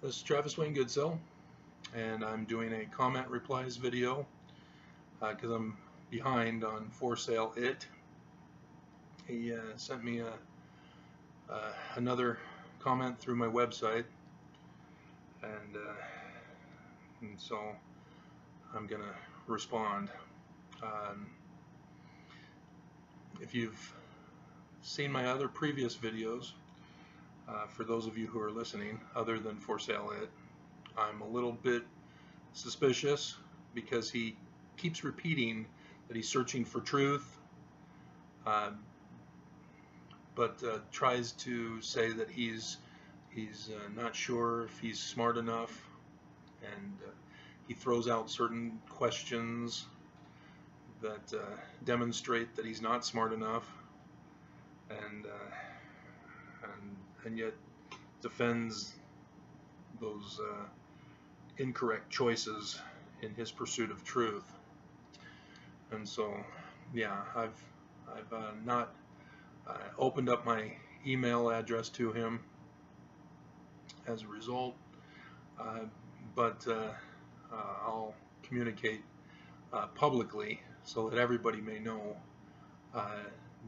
This is Travis Wayne Goodsill, and I'm doing a comment replies video because I'm behind on 4saleit. He sent me another comment through my website, and so I'm gonna respond. If you've seen my other previous videos, for those of you who are listening, other than 4saleit, I'm a little bit suspicious because he keeps repeating that he's searching for truth, but tries to say that he's not sure if he's smart enough, and he throws out certain questions that demonstrate that he's not smart enough, and yet defends those incorrect choices in his pursuit of truth. And so, yeah, I've not opened up my email address to him as a result, but I'll communicate publicly so that everybody may know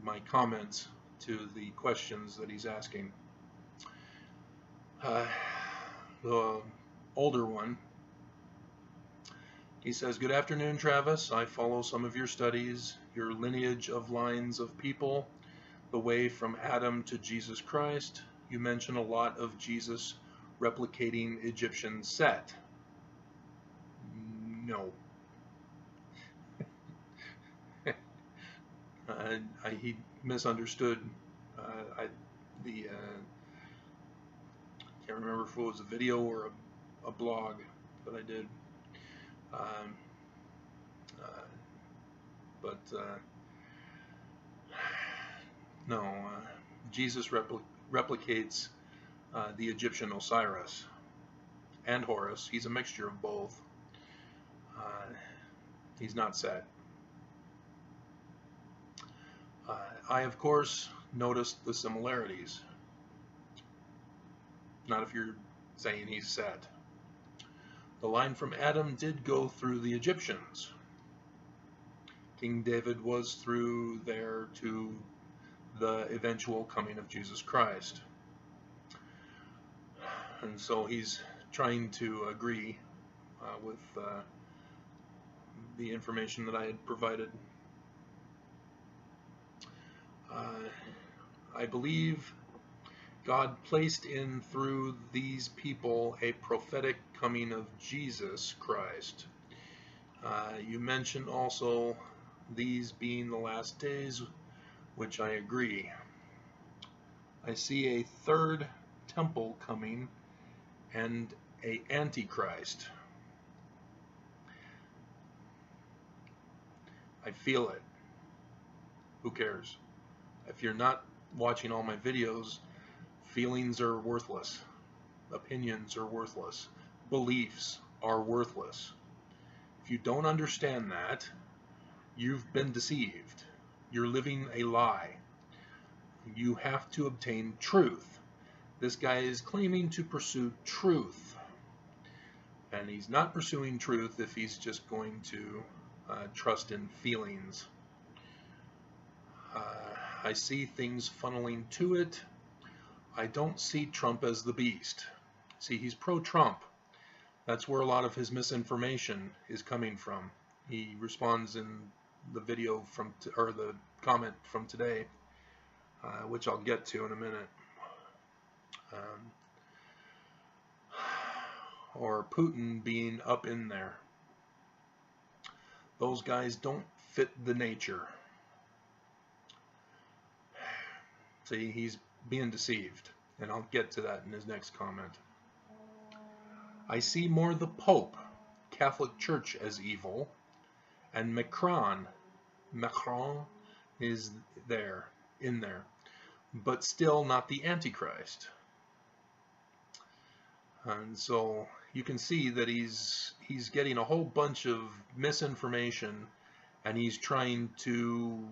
my comments to the questions that he's asking. The older one, he says, "Good afternoon, Travis. I follow some of your studies, your lineage of lines of people, the way from Adam to Jesus Christ. You mention a lot of Jesus replicating Egyptian Set." No. He misunderstood. I can't remember if it was a video or a blog that I did, but no, Jesus replicates the Egyptian Osiris and Horus. He's a mixture of both. He's not Set. I, of course, noticed the similarities. Not if you're saying he's Set. The line from Adam did go through the Egyptians. King David was through there to the eventual coming of Jesus Christ. And so he's trying to agree with the information that I had provided. I believe God placed in through these people a prophetic coming of Jesus Christ. You mentioned also these being the last days, which I agree. I see a third temple coming and an Antichrist. I feel it. Who cares? If you're not watching all my videos, feelings are worthless. Opinions are worthless. Beliefs are worthless. If you don't understand that, you've been deceived. You're living a lie. You have to obtain truth. This guy is claiming to pursue truth, and he's not pursuing truth if he's just going to trust in feelings. I see things funneling to it. I don't see Trump as the beast. See, he's pro-Trump. That's where a lot of his misinformation is coming from. He responds in the video or the comment from today, which I'll get to in a minute. Or Putin being up in there. Those guys don't fit the nature. See, he's being deceived, and I'll get to that in his next comment. I see more the Pope, Catholic Church as evil, and Macron is in there, but still not the Antichrist. And so you can see that he's getting a whole bunch of misinformation, and he's trying to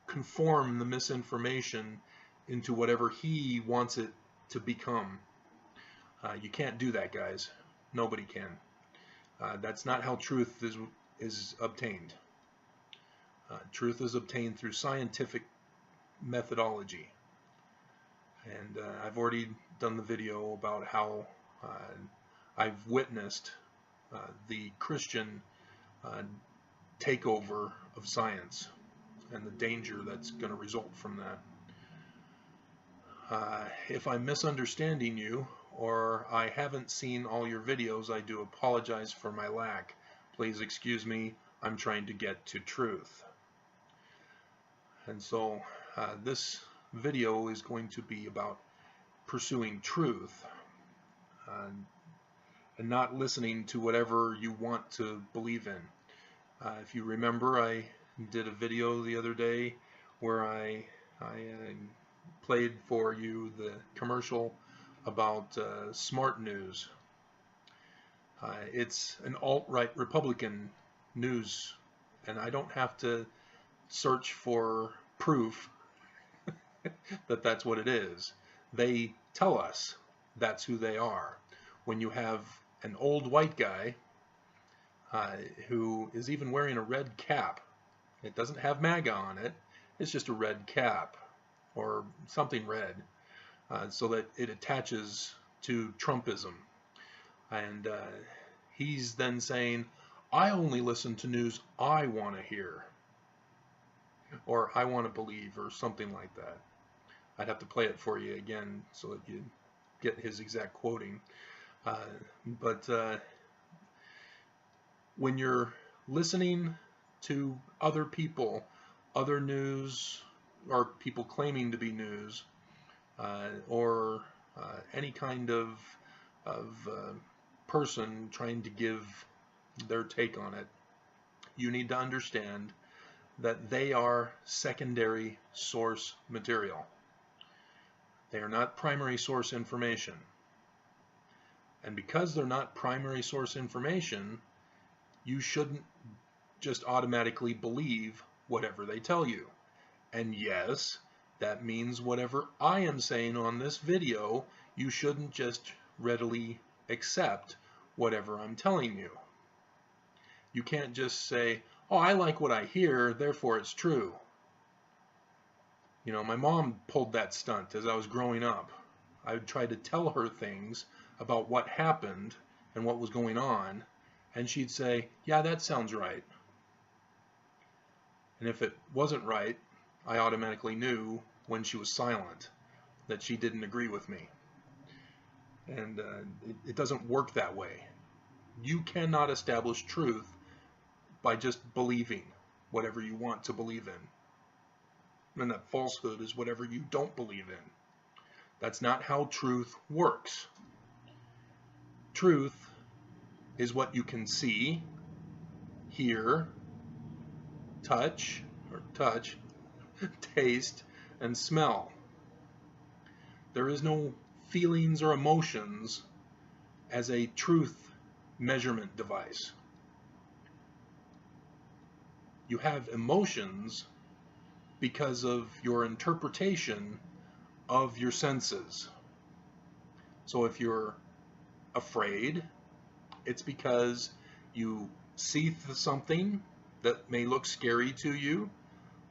conform the misinformation into whatever he wants it to become. You can't do that, guys. Nobody can. That's not how truth is obtained. Truth is obtained through scientific methodology. And I've already done the video about how I've witnessed the Christian takeover of science and the danger that's going to result from that. If I'm misunderstanding you, or I haven't seen all your videos, I do apologize for my lack. Please excuse me, I'm trying to get to truth. And so this video is going to be about pursuing truth and not listening to whatever you want to believe in. If you remember, I did a video the other day where I played for you the commercial about Smart News. It's an alt-right Republican news, and I don't have to search for proof that that's what it is. They tell us that's who they are. When you have an old white guy who is even wearing a red cap, it doesn't have MAGA on it, it's just a red cap or something red, so that it attaches to Trumpism. And he's then saying, I only listen to news I want to hear, or I want to believe, or something like that. I'd have to play it for you again so that you get his exact quoting. But when you're listening to other people, other news, or people claiming to be news, or any kind of person trying to give their take on it, you need to understand that they are secondary source material. They are not primary source information. And because they're not primary source information, you shouldn't just automatically believe whatever they tell you. And yes, that means whatever I am saying on this video, you shouldn't just readily accept whatever I'm telling you. You can't just say, oh, I like what I hear, therefore it's true. You know, my mom pulled that stunt as I was growing up. I would try to tell her things about what happened and what was going on, and she'd say, yeah, that sounds right. And if it wasn't right, I automatically knew when she was silent that she didn't agree with me. And it doesn't work that way. You cannot establish truth by just believing whatever you want to believe in. And that falsehood is whatever you don't believe in. That's not how truth works. Truth is what you can see, hear, touch, taste, and smell. There is no feelings or emotions as a truth measurement device. You have emotions because of your interpretation of your senses. So if you're afraid, it's because you see something that may look scary to you,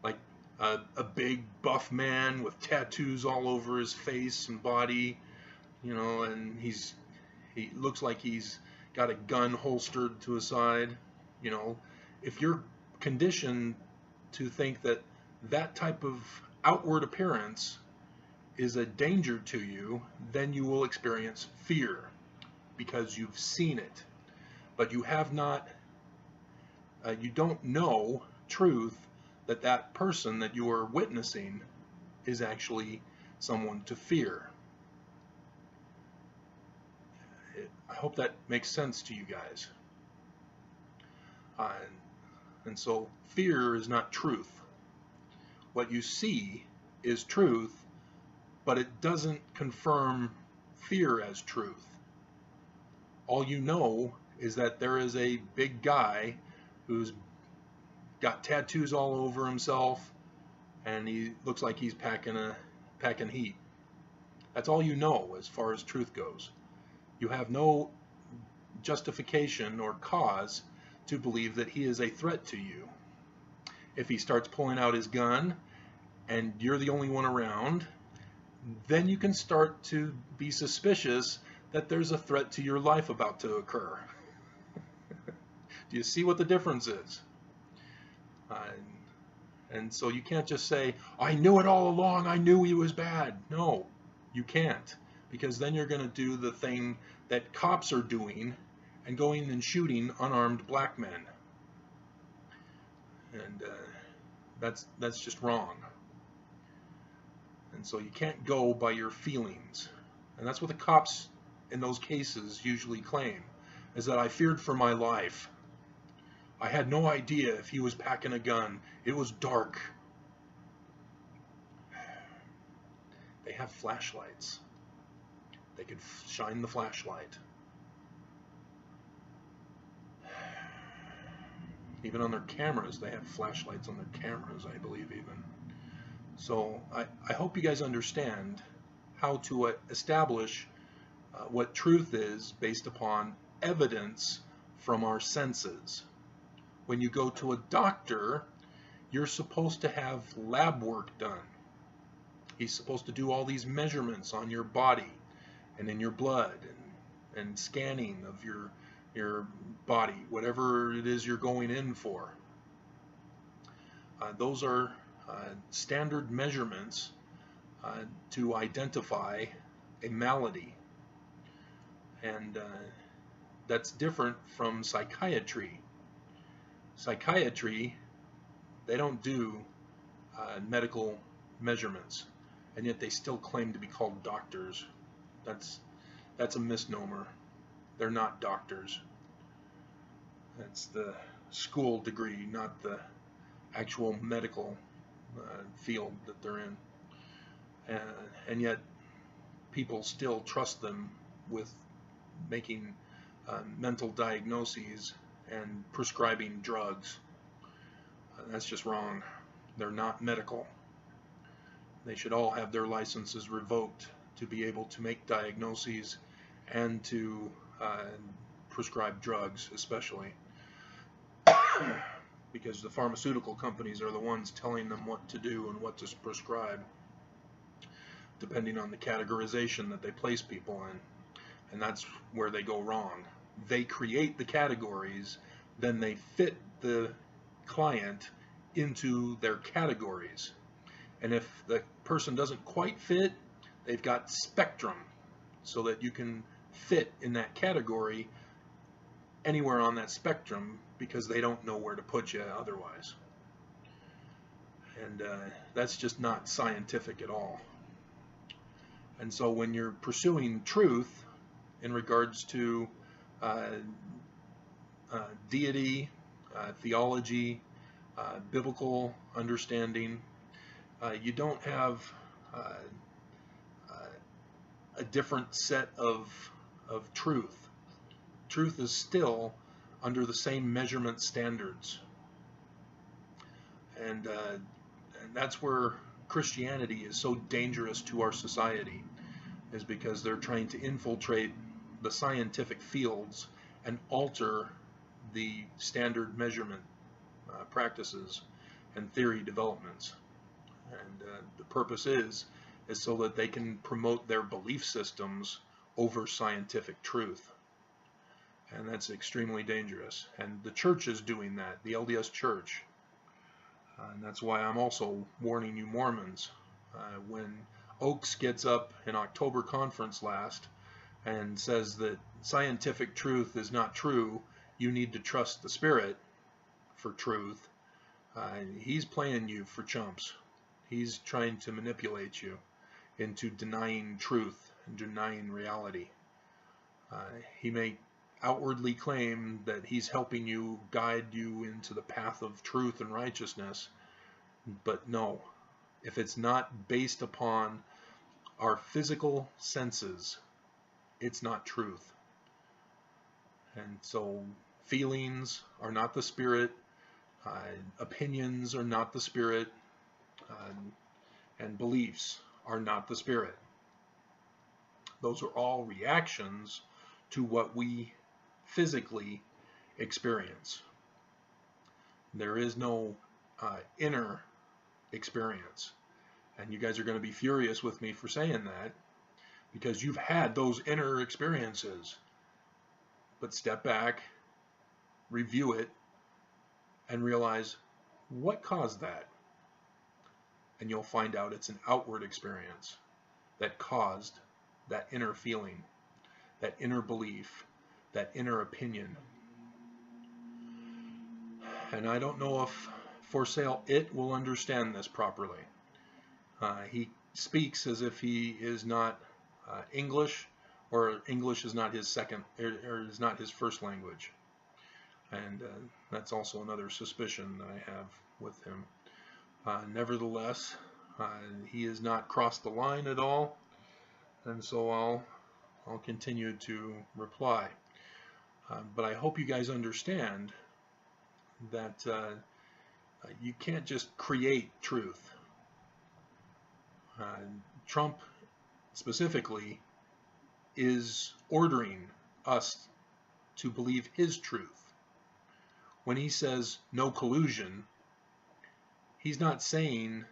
like a big buff man with tattoos all over his face and body, you know, and he looks like he's got a gun holstered to his side. You know, if you're conditioned to think that that type of outward appearance is a danger to you, then you will experience fear because you've seen it. But you have not, you don't know truth that that person that you are witnessing is actually someone to fear. I hope that makes sense to you guys. And so fear is not truth. What you see is truth, but it doesn't confirm fear as truth. All you know is that there is a big guy who's got tattoos all over himself, and he looks like he's packing heat. That's all you know as far as truth goes. You have no justification or cause to believe that he is a threat to you. If he starts pulling out his gun and you're the only one around, then you can start to be suspicious that there's a threat to your life about to occur. Do you see what the difference is? And so you can't just say, I knew it all along, I knew he was bad. No, you can't, because then you're going to do the thing that cops are doing and going and shooting unarmed black men. And that's just wrong. And so you can't go by your feelings. And that's what the cops in those cases usually claim, is that I feared for my life. I had no idea if he was packing a gun. It was dark. They have flashlights. They could shine the flashlight. Even on their cameras, they have flashlights on their cameras, I believe even. So I hope you guys understand how to establish what truth is based upon evidence from our senses. When you go to a doctor, you're supposed to have lab work done. He's supposed to do all these measurements on your body and in your blood and scanning of your body, whatever it is you're going in for. Those are standard measurements to identify a malady. And that's different from psychiatry. Psychiatry, they don't do medical measurements, and yet they still claim to be called doctors. That's a misnomer. They're not doctors. That's the school degree, not the actual medical field that they're in. And yet people still trust them with making mental diagnoses and prescribing drugs. That's just wrong. They're not medical. They should all have their licenses revoked to be able to make diagnoses and to prescribe drugs, especially. Because the pharmaceutical companies are the ones telling them what to do and what to prescribe, depending on the categorization that they place people in. And that's where they go wrong. They create the categories, then they fit the client into their categories. And if the person doesn't quite fit, they've got spectrum, so that you can fit in that category anywhere on that spectrum, because they don't know where to put you otherwise. And that's just not scientific at all. And so when you're pursuing truth in regards to deity, theology, biblical understanding, you don't have a different set of truth. Truth is still under the same measurement standards. And that's where Christianity is so dangerous to our society, is because they're trying to infiltrate the scientific fields and alter the standard measurement practices and theory developments. And the purpose is so that they can promote their belief systems over scientific truth. And that's extremely dangerous. And the church is doing that, the LDS Church. And that's why I'm also warning you Mormons. When Oaks gets up in October conference last and says that scientific truth is not true, you need to trust the Spirit for truth, he's playing you for chumps. He's trying to manipulate you into denying truth and denying reality. He may outwardly claim that he's helping you, guide you into the path of truth and righteousness, but no, if it's not based upon our physical senses, it's not truth. And so feelings are not the Spirit, opinions are not the Spirit, and beliefs are not the Spirit. Those are all reactions to what we physically experience. There is no inner experience. And you guys are going to be furious with me for saying that, because you've had those inner experiences. But step back, review it, and realize what caused that. And you'll find out it's an outward experience that caused that inner feeling, that inner belief, that inner opinion. And I don't know if 4saleit will understand this properly. He speaks as if he is not English, or English is not his second, or is not his first language. And that's also another suspicion that I have with him. Nevertheless, he has not crossed the line at all, and so I'll continue to reply. But I hope you guys understand that you can't just create truth. Trump specifically is ordering us to believe his truth. When he says no collusion, he's not saying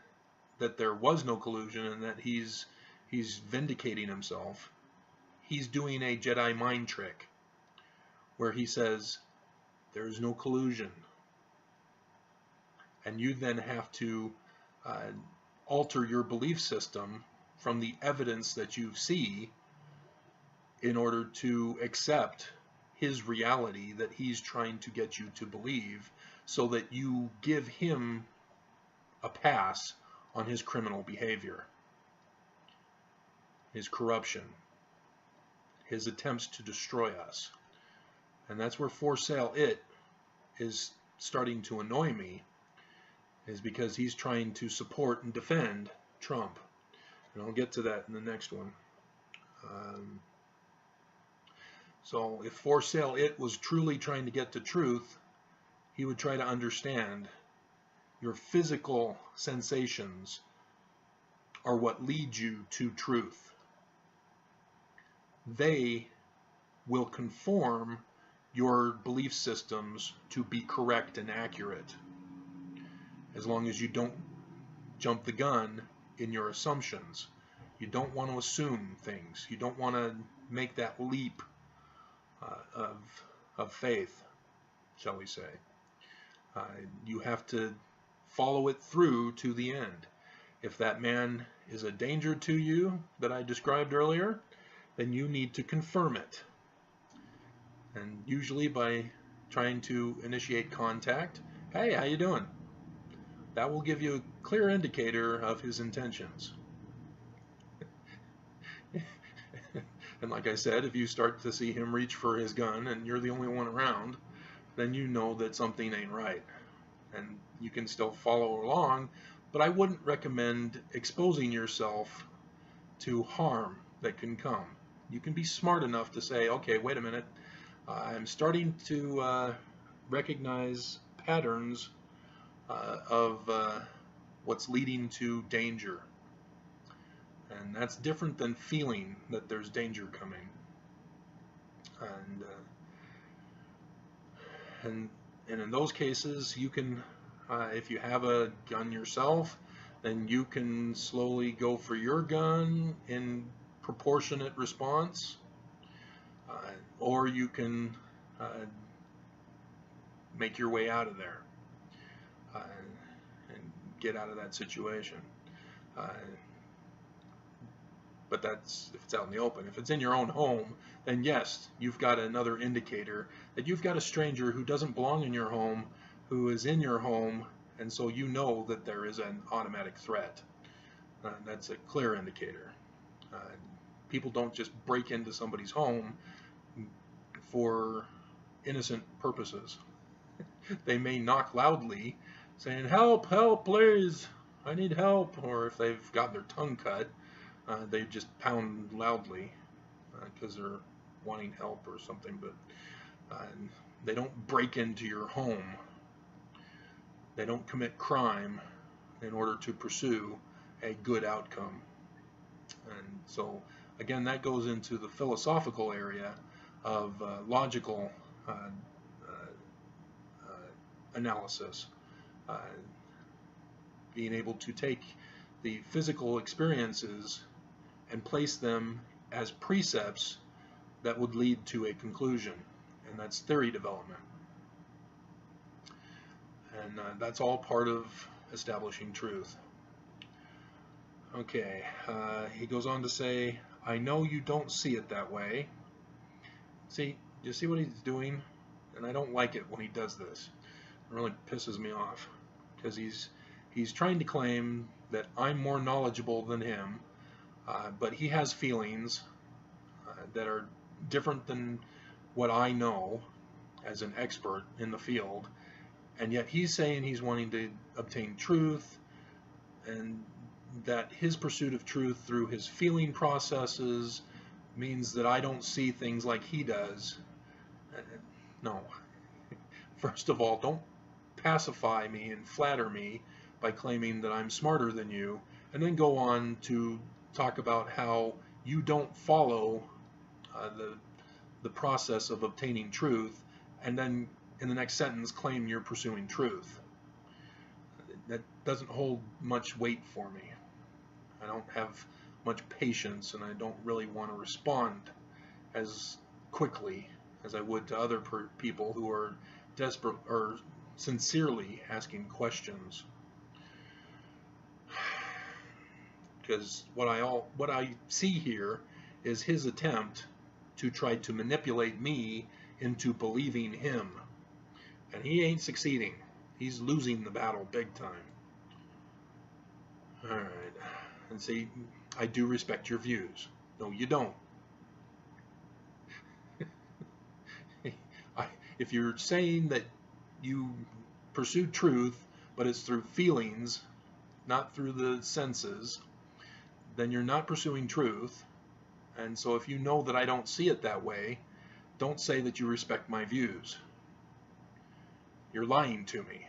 that there was no collusion and that he's vindicating himself. He's doing a Jedi mind trick where he says there is no collusion, and you then have to alter your belief system from the evidence that you see in order to accept his reality that he's trying to get you to believe, so that you give him a pass on his criminal behavior, his corruption, his attempts to destroy us. And that's where 4saleit is starting to annoy me, is because he's trying to support and defend Trump. And I'll get to that in the next one. So if 4saleit was truly trying to get to truth, he would try to understand your physical sensations are what lead you to truth. They will conform your belief systems to be correct and accurate, as long as you don't jump the gun in your assumptions. You don't want to assume things. You don't want to make that leap of faith, shall we say. You have to follow it through to the end. If that man is a danger to you that I described earlier, then you need to confirm it. And usually by trying to initiate contact. Hey, how you doing? That will give you a clear indicator of his intentions. And like I said, if you start to see him reach for his gun and you're the only one around, then you know that something ain't right. And you can still follow along, but I wouldn't recommend exposing yourself to harm that can come. You can be smart enough to say, okay, wait a minute, I'm starting to recognize patterns of what's leading to danger. And that's different than feeling that there's danger coming. And in those cases, you can, if you have a gun yourself, then you can slowly go for your gun in proportionate response, or you can make your way out of there and get out of that situation. But that's if it's out in the open. If it's in your own home, then yes, you've got another indicator that you've got a stranger who doesn't belong in your home, who is in your home, and so you know that there is an automatic threat. That's a clear indicator. People don't just break into somebody's home for innocent purposes. They may knock loudly, saying, "Help, help, please, I need help," or if they've got their tongue cut, they just pound loudly because they're wanting help or something, but they don't break into your home. They don't commit crime in order to pursue a good outcome. And so, again, that goes into the philosophical area of logical analysis, uh, being able to take the physical experiences and place them as precepts that would lead to a conclusion, and that's theory development. And that's all part of establishing truth. Okay, he goes on to say, I know you don't see it that way. See, you see what he's doing? And I don't like it when he does this. It really pisses me off, because he's trying to claim that I'm more knowledgeable than him, but he has feelings that are different than what I know as an expert in the field, and yet he's saying he's wanting to obtain truth, and that his pursuit of truth through his feeling processes means that I don't see things like he does. No. First of all, don't pacify me and flatter me by claiming that I'm smarter than you, and then go on to talk about how you don't follow the process of obtaining truth, and then in the next sentence claim you're pursuing truth. That doesn't hold much weight for me. I don't have much patience, and I don't really want to respond as quickly as I would to other people who are desperate or sincerely asking questions. Because what I see here is his attempt to try to manipulate me into believing him, and he ain't succeeding. He's losing the battle big time. All right, and see, I do respect your views. No, you don't. If you're saying that you pursue truth, but it's through feelings, not through the senses, then you're not pursuing truth. And so if you know that I don't see it that way, don't say that you respect my views. You're lying to me.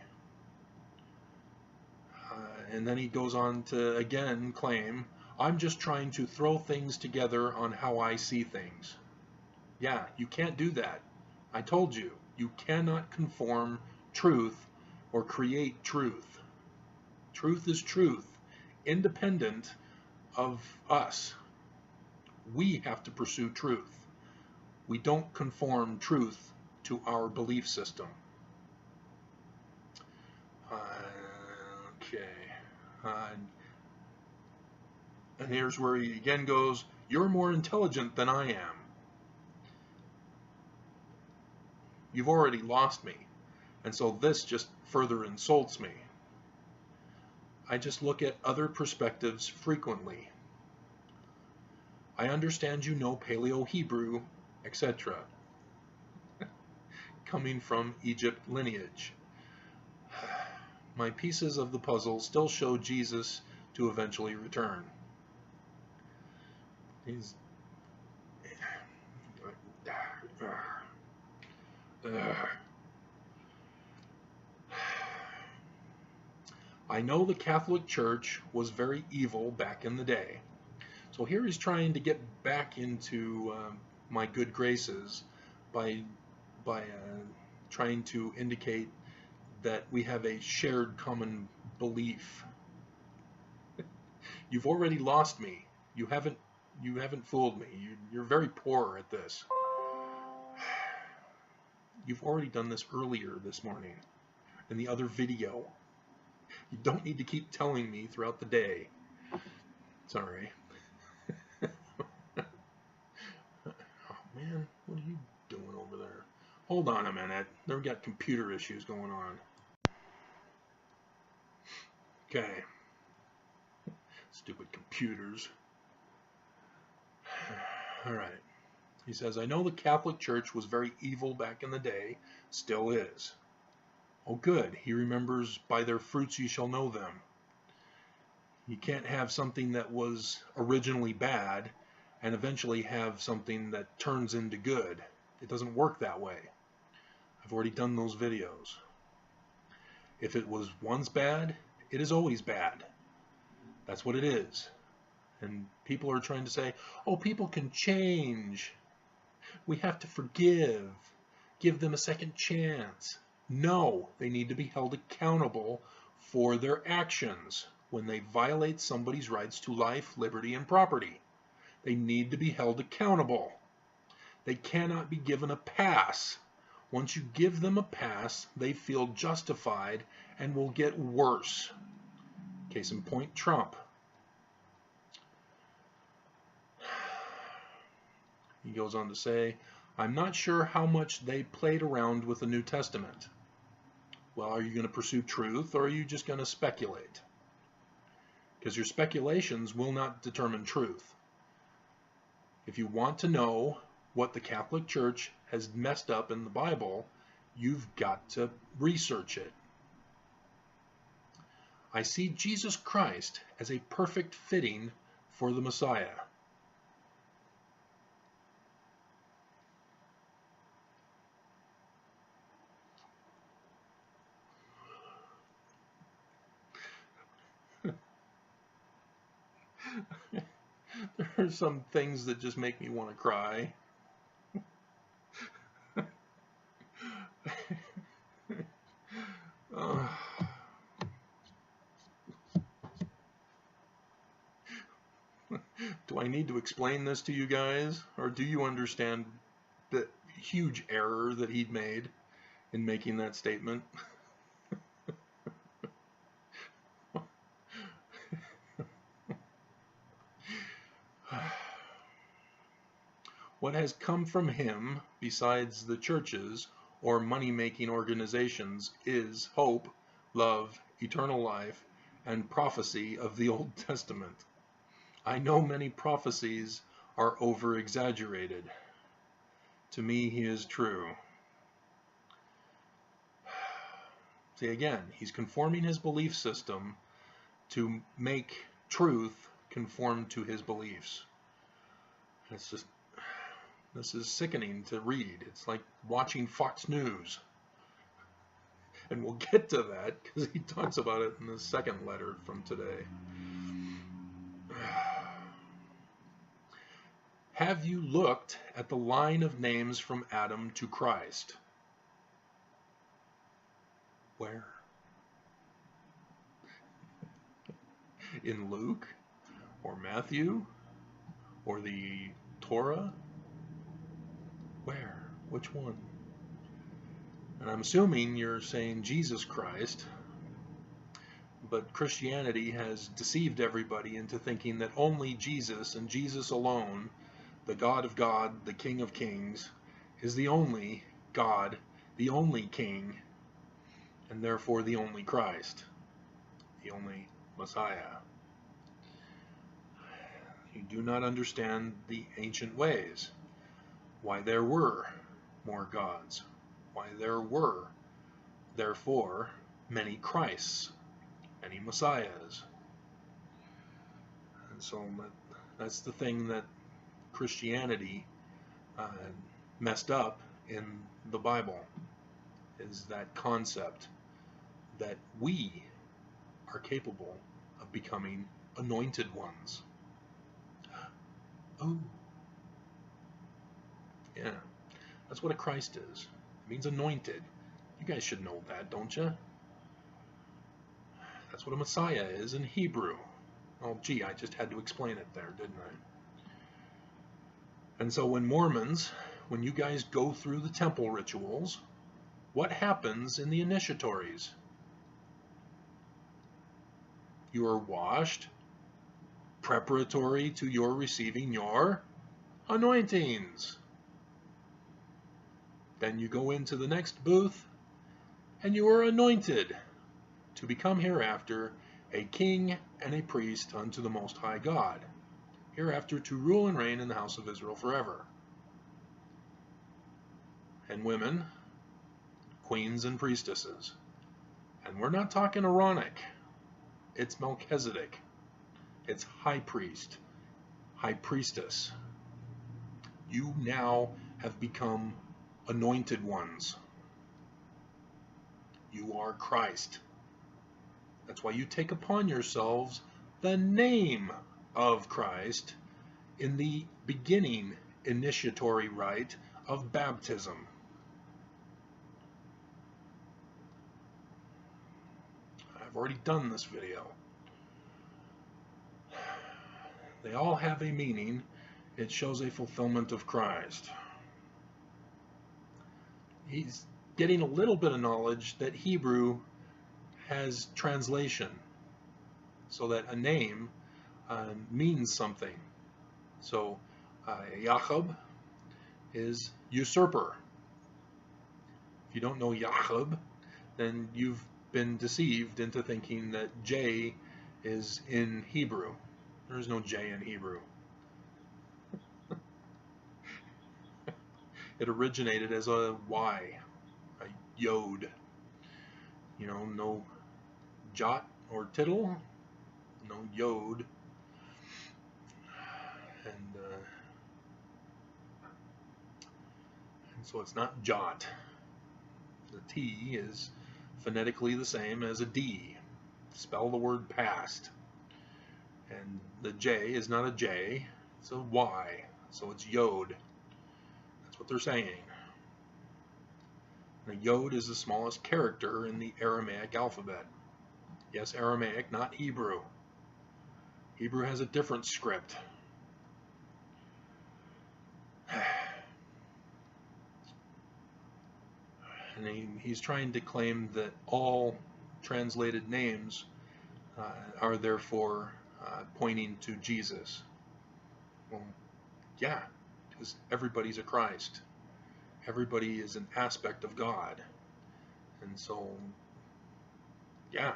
And then he goes on to again claim, I'm just trying to throw things together on how I see things. Yeah, you can't do that. I told you, you cannot conform truth or create truth. Truth is truth, independent of us. We have to pursue truth. We don't conform truth to our belief system. Okay. And here's where he again goes, you're more intelligent than I am. You've already lost me, and so this just further insults me. I just look at other perspectives frequently. I understand you know Paleo-Hebrew, etc. Coming from Egypt lineage. My pieces of the puzzle still show Jesus to eventually return. I know the Catholic Church was very evil back in the day. So here he's trying to get back into my good graces by trying to indicate that we have a shared common belief. You've already lost me. You haven't fooled me. You're very poor at this. You've already done this earlier this morning in the other video. You don't need to keep telling me throughout the day. Sorry. Oh man, what are you doing over there? Hold on a minute. They've got computer issues going on. Okay. Stupid computers. Alright. He says, I know the Catholic Church was very evil back in the day, still is. Oh good, he remembers, by their fruits you shall know them. You can't have something that was originally bad and eventually have something that turns into good. It doesn't work that way. I've already done those videos. If it was once bad, it is always bad. That's what it is. And people are trying to say, oh, people can change. We have to forgive, give them a second chance. No, they need to be held accountable for their actions when they violate somebody's rights to life, liberty, and property. They need to be held accountable. They cannot be given a pass. Once you give them a pass, they feel justified and will get worse. Case in point, Trump. He goes on to say, I'm not sure how much they played around with the New Testament. Well, are you going to pursue truth, or are you just going to speculate? Because your speculations will not determine truth. If you want to know what the Catholic Church has messed up in the Bible, you've got to research it. I see Jesus Christ as a perfect fitting for the Messiah. There are some things that just make me want to cry. Do I need to explain this to you guys, or do you understand the huge error that he'd made in making that statement? What has come from him, besides the churches or money-making organizations, is hope, love, eternal life, and prophecy of the Old Testament. I know many prophecies are over-exaggerated. To me, he is true. See, again, he's conforming his belief system to make truth conform to his beliefs. It's just, this is sickening to read. It's like watching Fox News. And we'll get to that because he talks about it in the second letter from today. Have you looked at the line of names from Adam to Christ? Where? In Luke? Or Matthew? Or the Torah? Where? Which one? And I'm assuming you're saying Jesus Christ, but Christianity has deceived everybody into thinking that only Jesus and Jesus alone, the God of God, the King of Kings, is the only God, the only King, and therefore the only Christ, the only Messiah. You do not understand the ancient ways, why there were more gods, why there were, therefore, many Christs, many Messiahs. And so that's the thing that Christianity messed up in the Bible, is that concept that we are capable of becoming anointed ones. Oh, yeah, that's what a Christ is. It means anointed. You guys should know that, don't you? That's what a Messiah is in Hebrew. Oh, gee, I just had to explain it there, didn't I? And so when Mormons, when you guys go through the temple rituals, what happens in the initiatories? You are washed, preparatory to your receiving your anointings. Then you go into the next booth, and you are anointed to become hereafter a king and a priest unto the Most High God, hereafter to rule and reign in the house of Israel forever. And women, queens and priestesses. And we're not talking Aaronic. It's Melchizedek. It's high priest, high priestess. You now have become anointed ones. You are Christ. That's why you take upon yourselves the name of Christ in the beginning initiatory rite of baptism. I've already done this video. They all have a meaning. It shows a fulfillment of Christ. He's getting a little bit of knowledge that Hebrew has translation, so that a name means something. So Jacob is usurper. If you don't know Jacob, then you've been deceived into thinking that J is in Hebrew. There is no J in Hebrew. It originated as a Y, a yod. You know, no jot or tittle, no yod. And so it's not jot. The T is phonetically the same as a D. Spell the word past. And the J is not a J, it's a Y. So it's yod. That's what they're saying. The yod is the smallest character in the Aramaic alphabet. Yes, Aramaic, not Hebrew. Hebrew has a different script. And he's trying to claim that all translated names are therefore pointing to Jesus. Well, yeah, because everybody's a Christ. Everybody is an aspect of God. And so, yeah.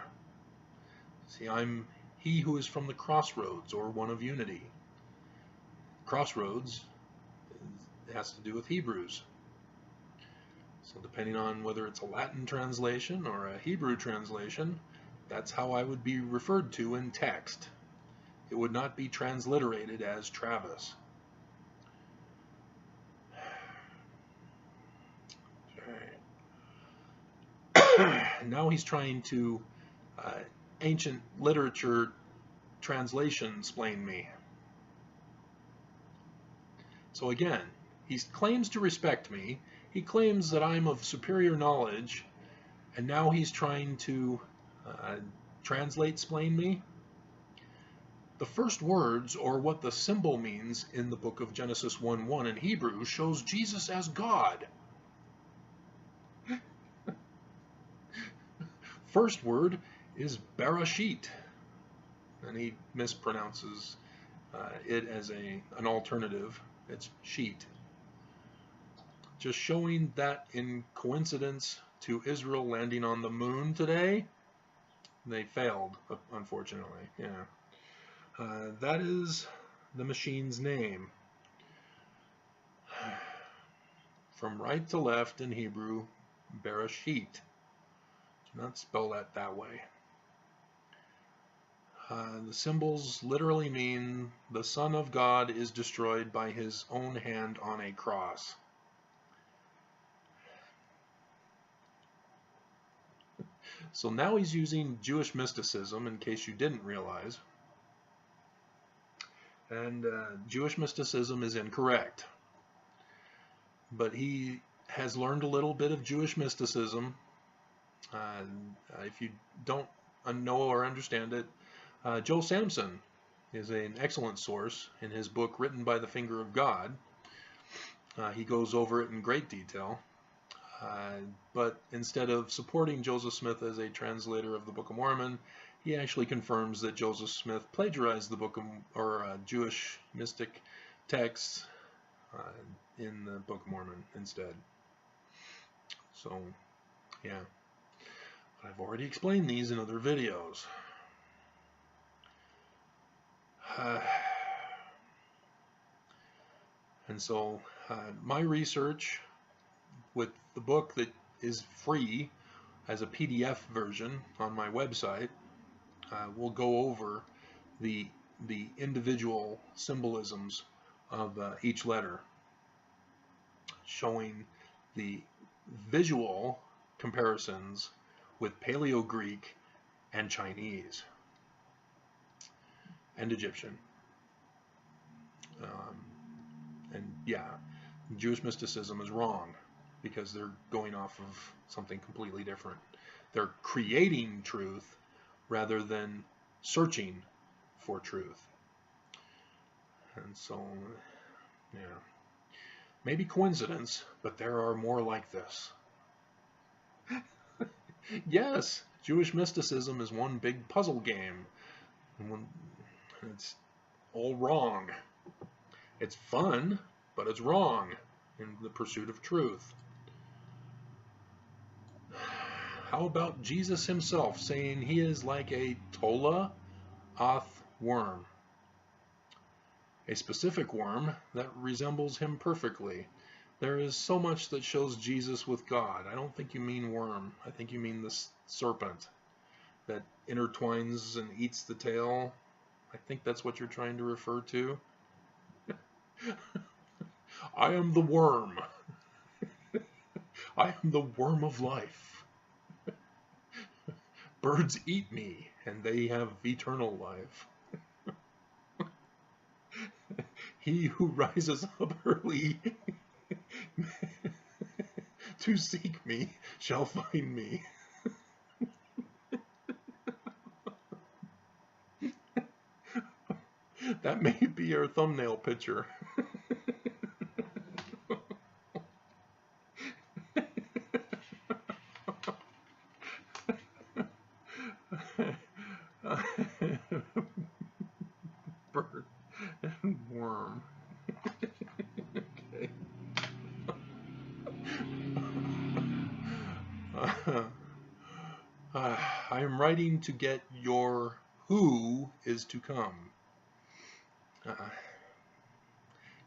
See, I'm he who is from the crossroads, or one of unity. Crossroads has to do with Hebrews. So depending on whether it's a Latin translation or a Hebrew translation, that's how I would be referred to in text. It would not be transliterated as Travis. Now he's trying to ancient literature translation explain me. So again, he claims to respect me. He claims that I'm of superior knowledge, and now he's trying to translate explain me. The first words, or what the symbol means in the book of Genesis 1:1 in Hebrew, shows Jesus as God. First word is Bereshit, and he mispronounces it as an alternative. It's sheet. Just showing that in coincidence to Israel landing on the moon today, they failed, unfortunately. Yeah, that is the machine's name. From right to left in Hebrew, Bereshit. Do not spell that way. The symbols literally mean the Son of God is destroyed by his own hand on a cross. So now he's using Jewish mysticism, in case you didn't realize. And Jewish mysticism is incorrect. But he has learned a little bit of Jewish mysticism. If you don't know or understand it, Joe Samson is an excellent source in his book Written by the Finger of God. He goes over it in great detail. But instead of supporting Joseph Smith as a translator of the Book of Mormon, he actually confirms that Joseph Smith plagiarized the Book of, or Jewish mystic texts in the Book of Mormon instead. So, yeah. I've already explained these in other videos. And so, my research with the book that is free as a PDF version on my website will go over the individual symbolisms of each letter, showing the visual comparisons with Paleo-Greek and Chinese and Egyptian. And yeah, Jewish mysticism is wrong because they're going off of something completely different. They're creating truth rather than searching for truth. And so, yeah, maybe coincidence, but there are more like this. Yes, Jewish mysticism is one big puzzle game. It's all wrong. It's fun, but it's wrong in the pursuit of truth. How about Jesus himself saying he is like a tola oth worm? A specific worm that resembles him perfectly. There is so much that shows Jesus with God. I don't think you mean worm. I think you mean this serpent that intertwines and eats the tail. I think that's what you're trying to refer to. I am the worm. I am the worm of life. Birds eat me, and they have eternal life. He who rises up early to seek me shall find me. That may be our thumbnail picture. Bird and worm. Okay. I am writing to get your who is to come.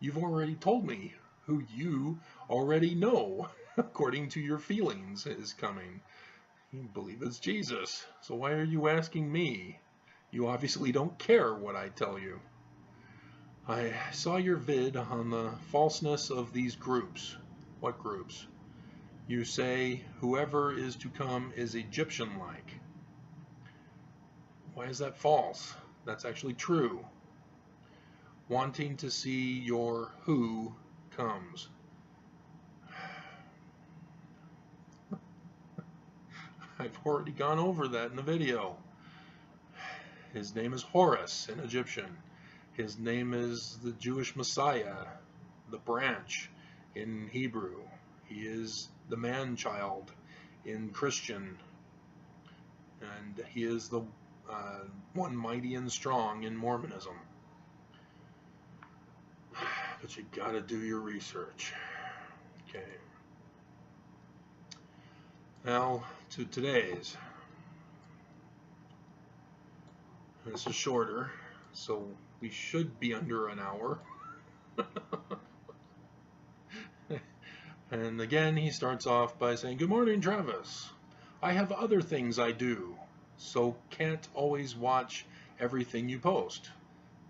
You've already told me who you already know, according to your feelings, is coming. You believe it's Jesus, so why are you asking me? You obviously don't care what I tell you. I saw your vid on the falseness of these groups. What groups? You say whoever is to come is Egyptian-like. Why is that false? That's actually true. Wanting to see your who comes. I've already gone over that in the video. His name is Horus in Egyptian. His name is the Jewish Messiah, the branch in Hebrew. He is the man-child in Christian. And he is the one mighty and strong in Mormonism. But you gotta do your research. Okay. Now to today's. This is shorter, so we should be under an hour. And again, he starts off by saying, "Good morning, Travis. I have other things I do, so can't always watch everything you post."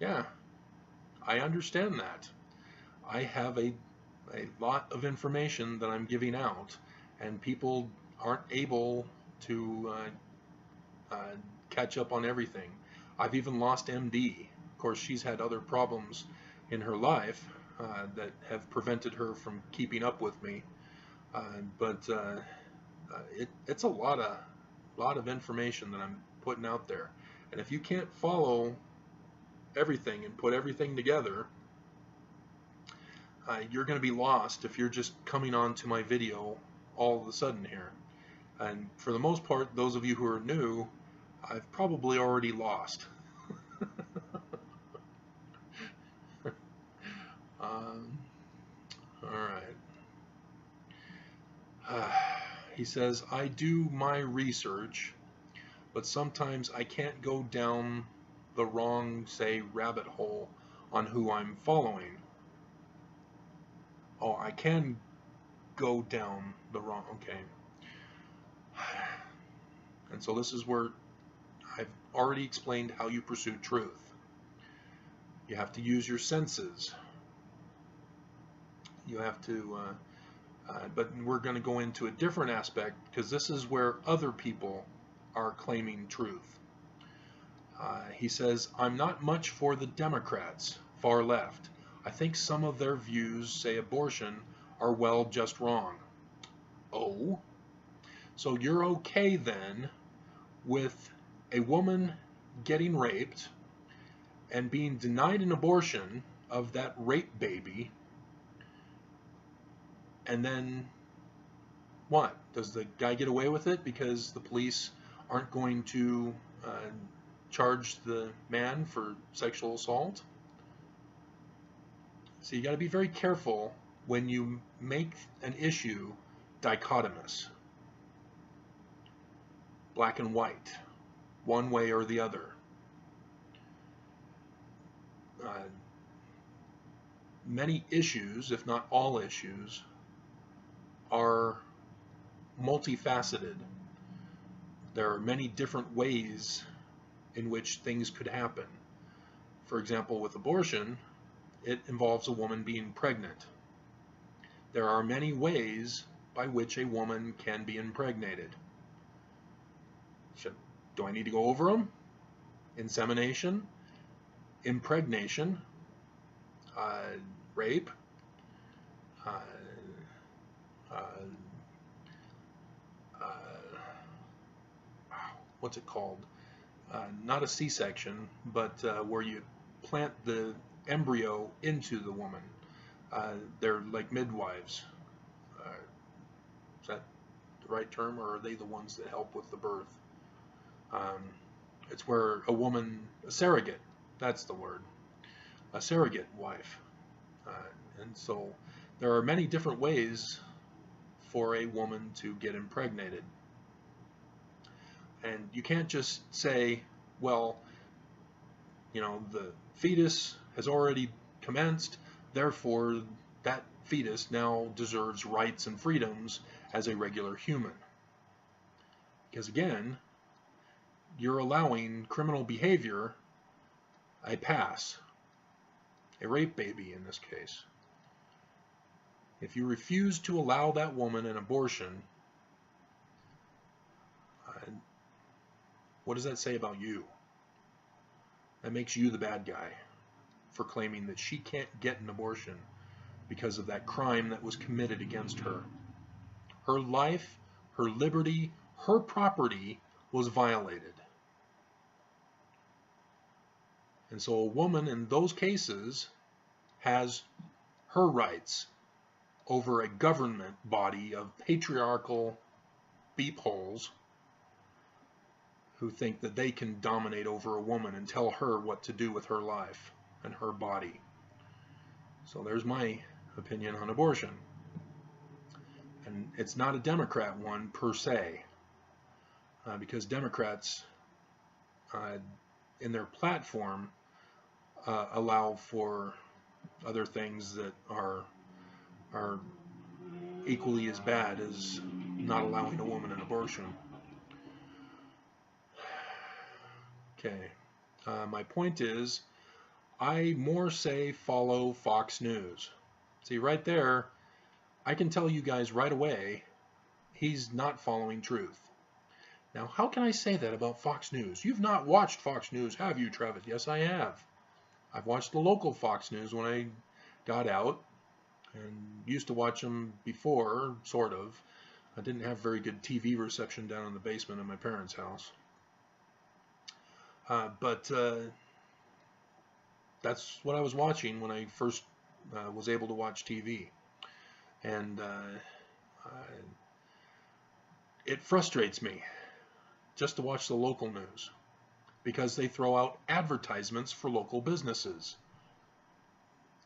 Yeah, I understand that. I have a lot of information that I'm giving out, and people aren't able to catch up on everything. I've even lost MD. Of course, she's had other problems in her life that have prevented her from keeping up with me. But it's a lot of information that I'm putting out there, and if you can't follow everything and put everything together, you're going to be lost if you're just coming on to my video all of a sudden here. And for the most part, those of you who are new, I've probably already lost. Alright. He says, I do my research, but sometimes I can't go down the wrong, say, rabbit hole on who I'm following. Oh, I can go down the wrong, okay. And so this is where I've already explained how you pursue truth. You have to use your senses. You have to, but we're going to go into a different aspect, because this is where other people are claiming truth. He says, I'm not much for the Democrats, far left. I think some of their views say abortion are, well, just wrong. Oh? So you're okay then with a woman getting raped and being denied an abortion of that rape baby, and then what? Does the guy get away with it because the police aren't going to charge the man for sexual assault? So you got to be very careful when you make an issue dichotomous, black and white, one way or the other. Many issues, if not all issues, are multifaceted. There are many different ways in which things could happen. For example, with abortion, it involves a woman being pregnant. There are many ways by which a woman can be impregnated. Do I need to go over them? Insemination, impregnation, rape, what's it called? Not a C-section, but where you plant the embryo into the woman. They're like midwives. Is that the right term, or are they the ones that help with the birth? It's where a woman, a surrogate, that's the word, a surrogate wife. And so there are many different ways for a woman to get impregnated. And you can't just say, well, the fetus has already commenced, therefore that fetus now deserves rights and freedoms as a regular human. Because again, you're allowing criminal behavior a pass, a rape baby in this case. If you refuse to allow that woman an abortion, what does that say about you? That makes you the bad guy for claiming that she can't get an abortion because of that crime that was committed against her. Her life, her liberty, her property was violated. And so a woman in those cases has her rights over a government body of patriarchal beepholes who think that they can dominate over a woman and tell her what to do with her life and her body. So there's my opinion on abortion. And it's not a Democrat one per se, because Democrats in their platform allow for other things that are equally as bad as not allowing a woman an abortion. Okay, my point is, I more say follow Fox News. See, right there, I can tell you guys right away, he's not following truth. Now, how can I say that about Fox News? You've not watched Fox News, have you, Travis? Yes, I have. I've watched the local Fox News when I got out, and used to watch them before, sort of. I didn't have very good TV reception down in the basement of my parents' house. But that's what I was watching when I first was able to watch TV. And it frustrates me just to watch the local news, because they throw out advertisements for local businesses.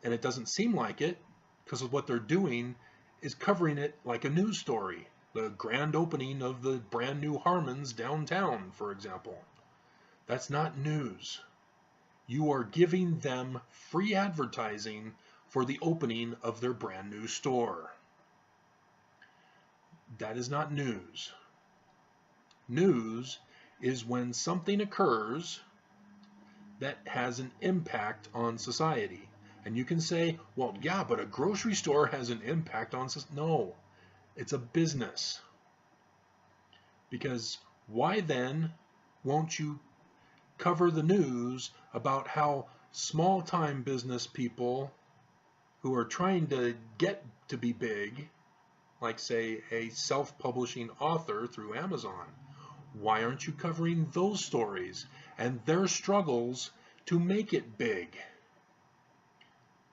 And it doesn't seem like it, because of what they're doing is covering it like a news story. The grand opening of the brand new Harmons downtown, for example. That's not news. You are giving them free advertising for the opening of their brand new store. That is not news. News is when something occurs that has an impact on society. And you can say, well, yeah, but a grocery store has an impact on society. No, it's a business. Because why then won't you cover the news about how small-time business people who are trying to get to be big, like say a self-publishing author through Amazon. Why aren't you covering those stories and their struggles to make it big?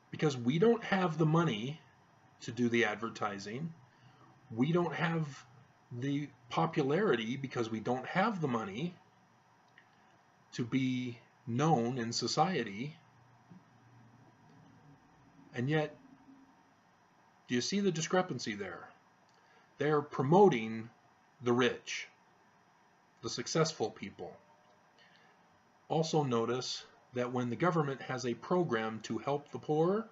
Because we don't have the money to do the advertising. We don't have the popularity because we don't have the money to be known in society. And yet, do you see the discrepancy there? They're promoting the rich, the successful people. Also notice that when the government has a program to help the poor,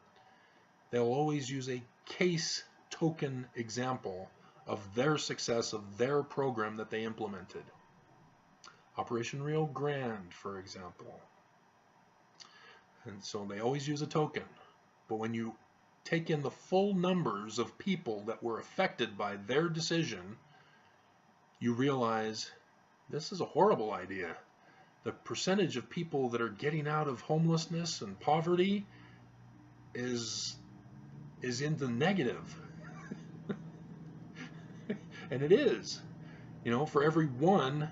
they'll always use a case token example of their success of their program that they implemented. Operation Rio Grande, for example. And so they always use a token. But when you take in the full numbers of people that were affected by their decision, you realize this is a horrible idea. The percentage of people that are getting out of homelessness and poverty is in the negative. And it is. You know, for every one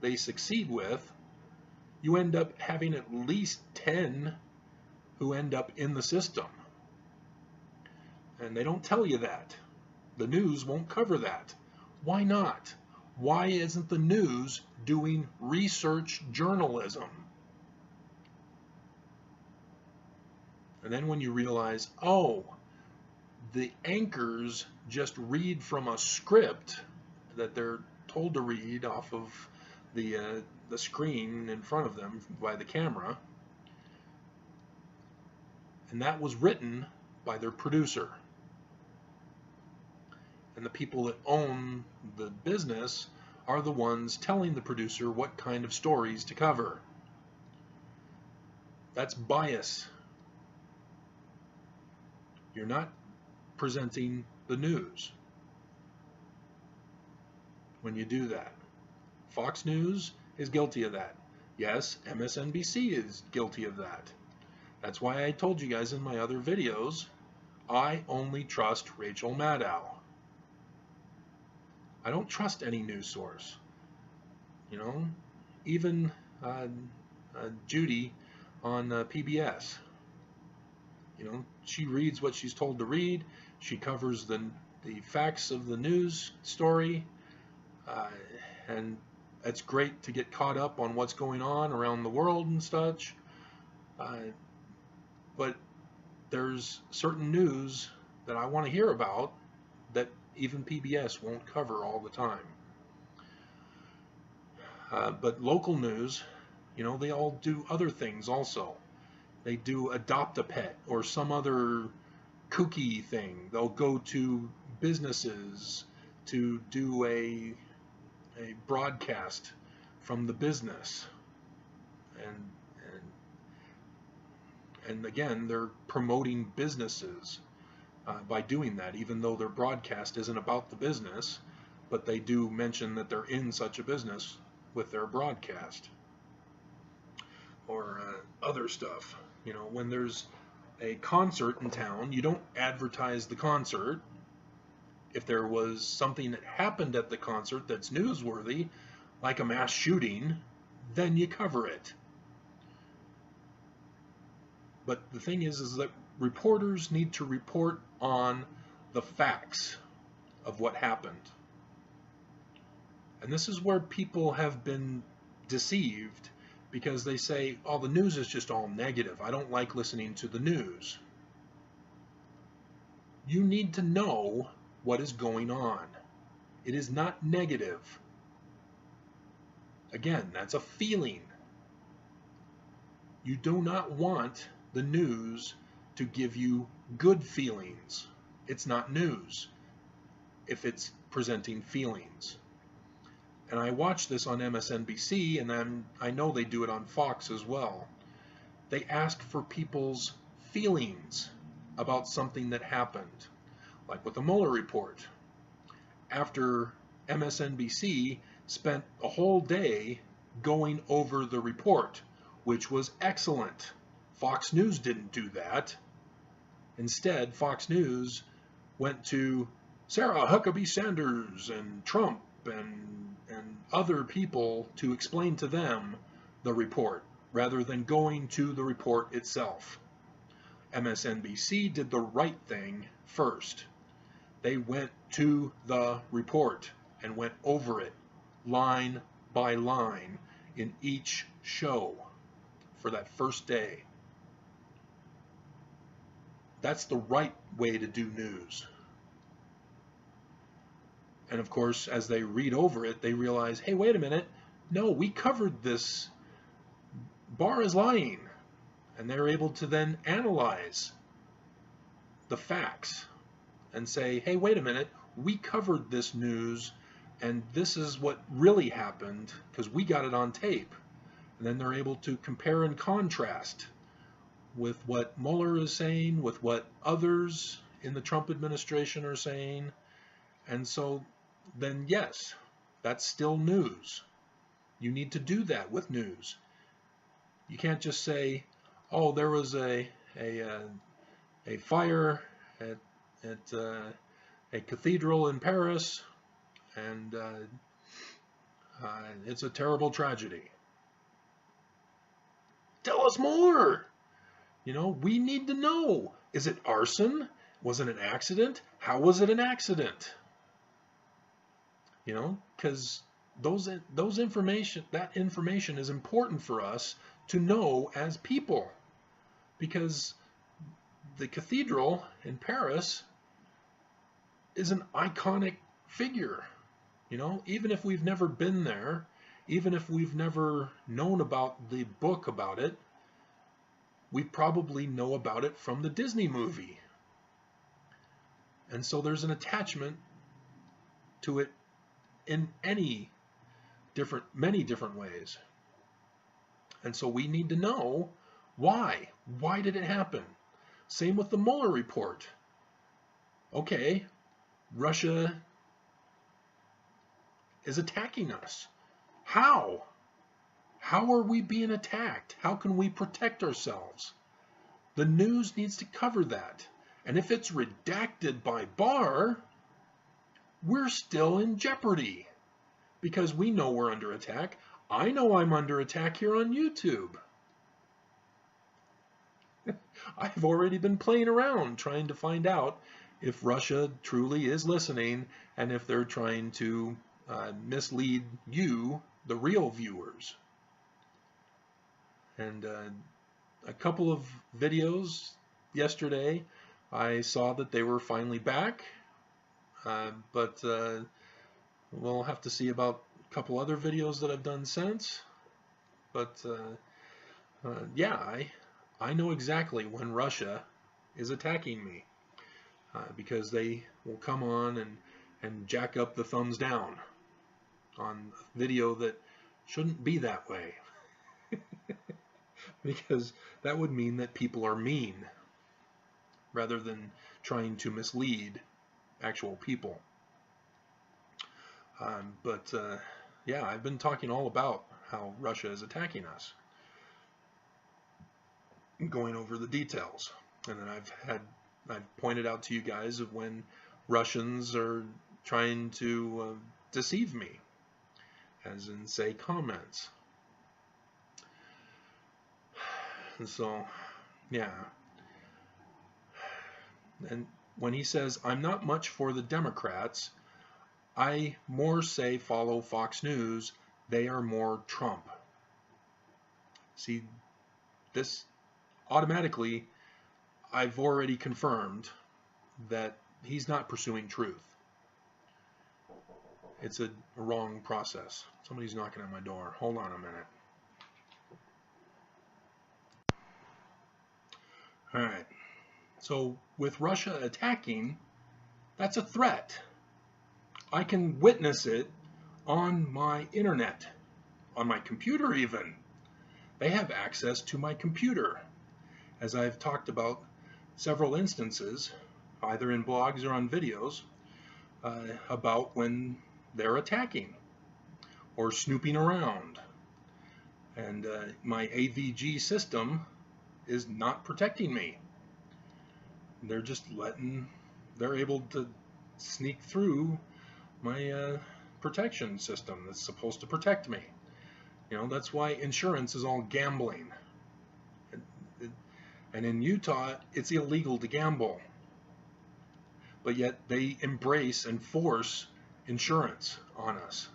they succeed with, you end up having at least 10 who end up in the system. And they don't tell you that. The news won't cover that. Why not? Why isn't the news doing research journalism? And then when you realize, oh, the anchors just read from a script that they're told to read off of the screen in front of them by the camera, and that was written by their producer. And the people that own the business are the ones telling the producer what kind of stories to cover. That's bias. You're not presenting the news when you do that. Fox News is guilty of that. Yes, MSNBC is guilty of that. That's why I told you guys in my other videos, I only trust Rachel Maddow. I don't trust any news source. You know, even Judy on PBS. You know, she reads what she's told to read. She covers the facts of the news story, and it's great to get caught up on what's going on around the world and such. But there's certain news that I want to hear about that even PBS won't cover all the time. But local news, you know, they all do other things also. They do adopt a pet or some other kooky thing. They'll go to businesses to do a broadcast from the business. And again, they're promoting businesses by doing that, even though their broadcast isn't about the business, but they do mention that they're in such a business with their broadcast. Or other stuff. You know, when there's a concert in town, you don't advertise the concert. If there was something that happened at the concert that's newsworthy, like a mass shooting, then you cover it. But the thing is that reporters need to report on the facts of what happened. And this is where people have been deceived, because they say, oh, the news is just all negative. I don't like listening to the news. You need to know what is going on. It is not negative. Again, that's a feeling. You do not want the news to give you good feelings. It's not news if it's presenting feelings. And I watch this on MSNBC, and then I know they do it on Fox as well. They ask for people's feelings about something that happened, like with the Mueller report. After MSNBC spent a whole day going over the report, which was excellent. Fox News didn't do that. Instead, Fox News went to Sarah Huckabee Sanders and Trump and other people to explain to them the report, rather than going to the report itself. MSNBC did the right thing first. They went to the report and went over it line by line in each show for that first day. That's the right way to do news. And of course, as they read over it, they realize, hey, wait a minute, no, we covered this. Barr is lying. And they're able to then analyze the facts and say, hey, wait a minute, we covered this news, and this is what really happened because we got it on tape. And then they're able to compare and contrast with what Mueller is saying, with what others in the Trump administration are saying. And so then, yes, that's still news. You need to do that with news. You can't just say, oh, there was a fire at a cathedral in Paris, and it's a terrible tragedy. Tell us more. You know, we need to know. Is it arson? Was it an accident? How was it an accident? You know, because that information is important for us to know as people. Because the cathedral in Paris is an iconic figure. You know, even if we've never been there, even if we've never known about the book about it, we probably know about it from the Disney movie. And so there's an attachment to it in many different ways. And so we need to know why. Why did it happen? Same with the Mueller report. Okay, Russia is attacking us. How? How are we being attacked? How can we protect ourselves? The news needs to cover that. And if it's redacted by Barr, we're still in jeopardy because we know we're under attack. I know I'm under attack here on YouTube. I've already been playing around trying to find out if Russia truly is listening and if they're trying to mislead you, the real viewers. And a couple of videos yesterday, I saw that they were finally back, but we'll have to see about a couple other videos that I've done since. But yeah, I know exactly when Russia is attacking me, because they will come on and jack up the thumbs down on a video that shouldn't be that way. Because that would mean that people are mean rather than trying to mislead actual people. But yeah, I've been talking all about how Russia is attacking us, going over the details, and then I've pointed out to you guys of when Russians are trying to deceive me, as in, say, comments. And so, yeah. And when he says, I'm not much for the Democrats, I more say follow Fox News. They are more Trump. See, this automatically, I've already confirmed that he's not pursuing truth. It's a wrong process. Somebody's knocking at my door. Hold on a minute. All right. So with Russia attacking, that's a threat. I can witness it on my internet, on my computer even. They have access to my computer, as I've talked about several instances, either in blogs or on videos, about when they're attacking or snooping around. And my AVG system is not protecting me. They're just they're able to sneak through my protection system that's supposed to protect me. That's why insurance is all gambling. And in Utah, it's illegal to gamble. But yet they embrace and force insurance on us.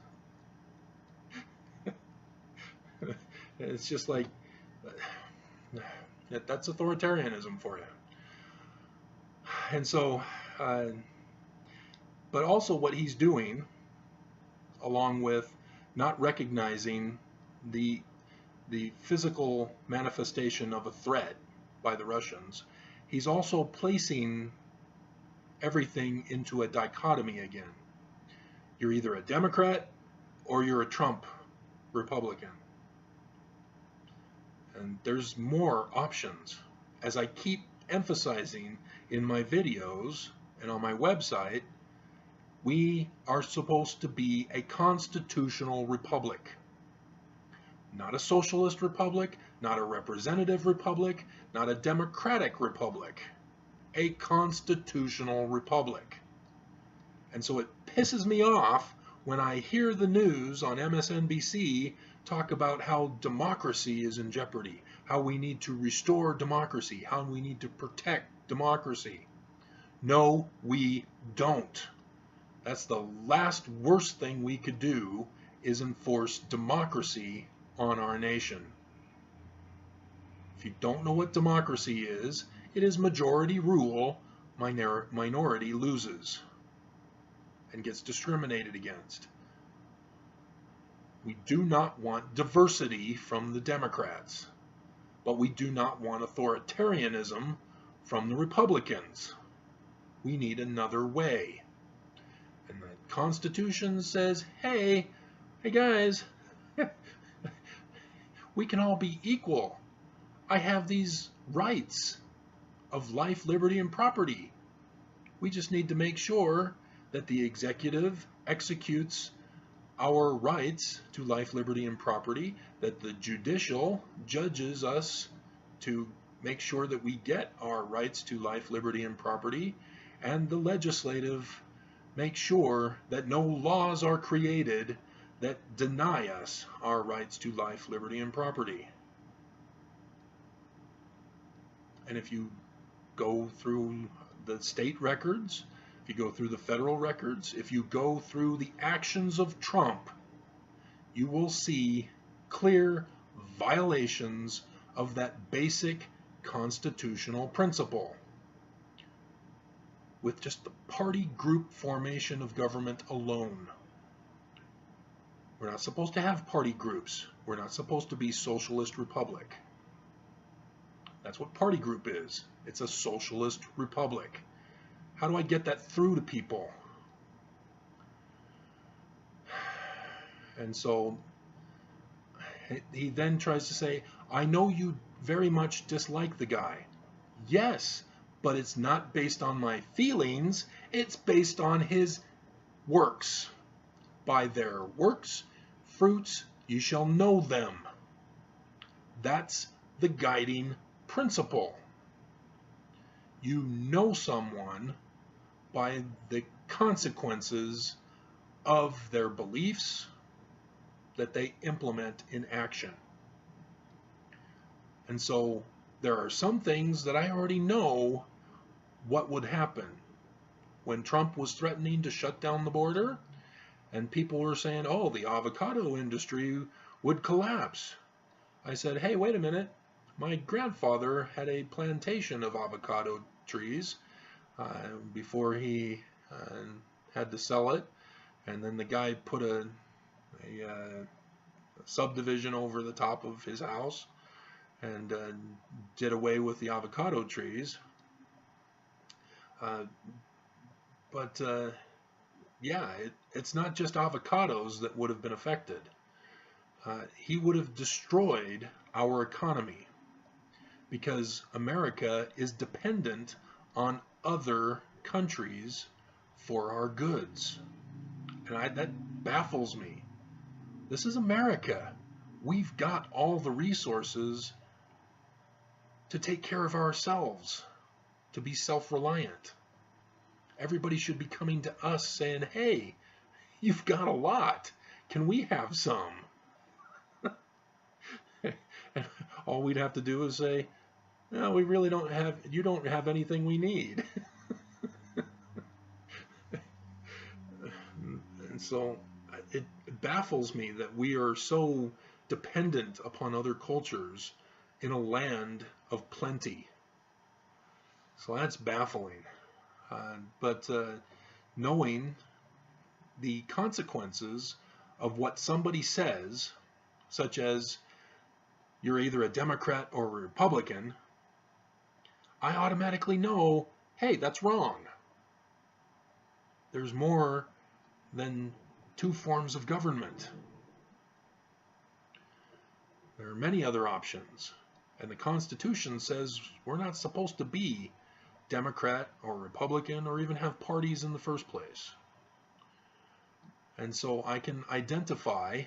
It's just like, that's authoritarianism for you. And so, but also what he's doing, along with not recognizing the physical manifestation of a threat by the Russians, he's also placing everything into a dichotomy again. You're either a Democrat or you're a Trump Republican. And there's more options. As I keep emphasizing in my videos and on my website, we are supposed to be a constitutional republic. Not a socialist republic, not a representative republic, not a democratic republic. A constitutional republic. And so it pisses me off when I hear the news on MSNBC talk about how democracy is in jeopardy, how we need to restore democracy, how we need to protect democracy. No, we don't. That's the last worst thing we could do, is enforce democracy on our nation. If you don't know what democracy is, it is majority rule, minority loses and gets discriminated against. We do not want diversity from the Democrats, but we do not want authoritarianism from the Republicans. We need another way. And the Constitution says, hey guys, we can all be equal. I have these rights of life, liberty, and property. We just need to make sure that the executive executes our rights to life, liberty, and property, that the judicial judges us to make sure that we get our rights to life, liberty, and property, and the legislative make sure that no laws are created that deny us our rights to life, liberty, and property. And if you go through the state records, if you go through the federal records, if you go through the actions of Trump, you will see clear violations of that basic constitutional principle. With just the party group formation of government alone. We're not supposed to have party groups. We're not supposed to be socialist republic. That's what party group is. It's a socialist republic. How do I get that through to people? And so he then tries to say, I know you very much dislike the guy. Yes, but it's not based on my feelings. It's based on his works. By their works, fruits, you shall know them. That's the guiding principle. You know someone by the consequences of their beliefs that they implement in action. And so there are some things that I already know what would happen. When Trump was threatening to shut down the border, and people were saying, oh, the avocado industry would collapse. I said, hey, wait a minute. My grandfather had a plantation of avocado trees before he had to sell it. And then the guy put a subdivision over the top of his house and did away with the avocado trees. Yeah, it's not just avocados that would have been affected. He would have destroyed our economy because America is dependent on other countries for our goods. And that baffles me. This is America. We've got all the resources to take care of ourselves. to be self-reliant. Everybody should be coming to us saying, hey, you've got a lot. Can we have some? And all we'd have to do is say, no, we really don't have, you don't have anything we need. And so it baffles me that we are so dependent upon other cultures in a land of plenty. So that's baffling. But knowing the consequences of what somebody says, such as you're either a Democrat or a Republican, I automatically know, hey, that's wrong. There's more than two forms of government. There are many other options, and the Constitution says we're not supposed to be Democrat or Republican or even have parties in the first place. And so I can identify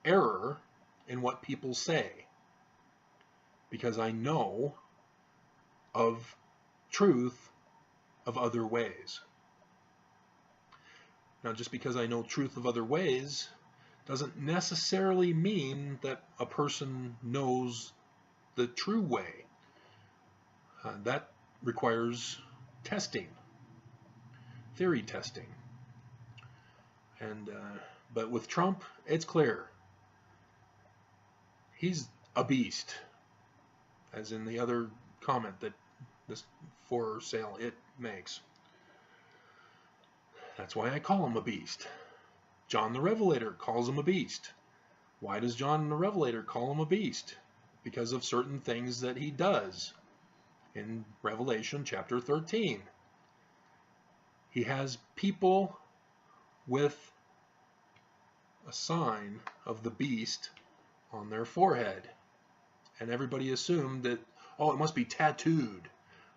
error in what people say because I know of truth of other ways. Now, just because I know truth of other ways doesn't necessarily mean that a person knows the true way. That requires testing, theory testing. And but with Trump, it's clear. He's a beast, as in the other comment that this 4saleit makes. That's why I call him a beast. John the Revelator calls him a beast. Why does John the Revelator call him a beast? Because of certain things that he does. In Revelation chapter 13, he has people with a sign of the beast on their forehead. And everybody assumed that, oh, it must be tattooed,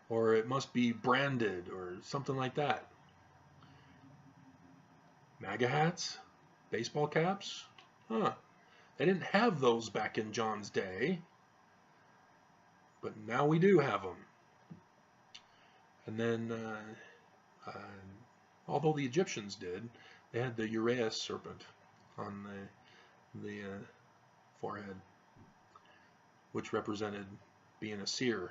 or it must be branded, or something like that. MAGA hats? Baseball caps? Huh. They didn't have those back in John's day, but now we do have them. And then, although the Egyptians did, they had the Uraeus serpent on the forehead, which represented being a seer.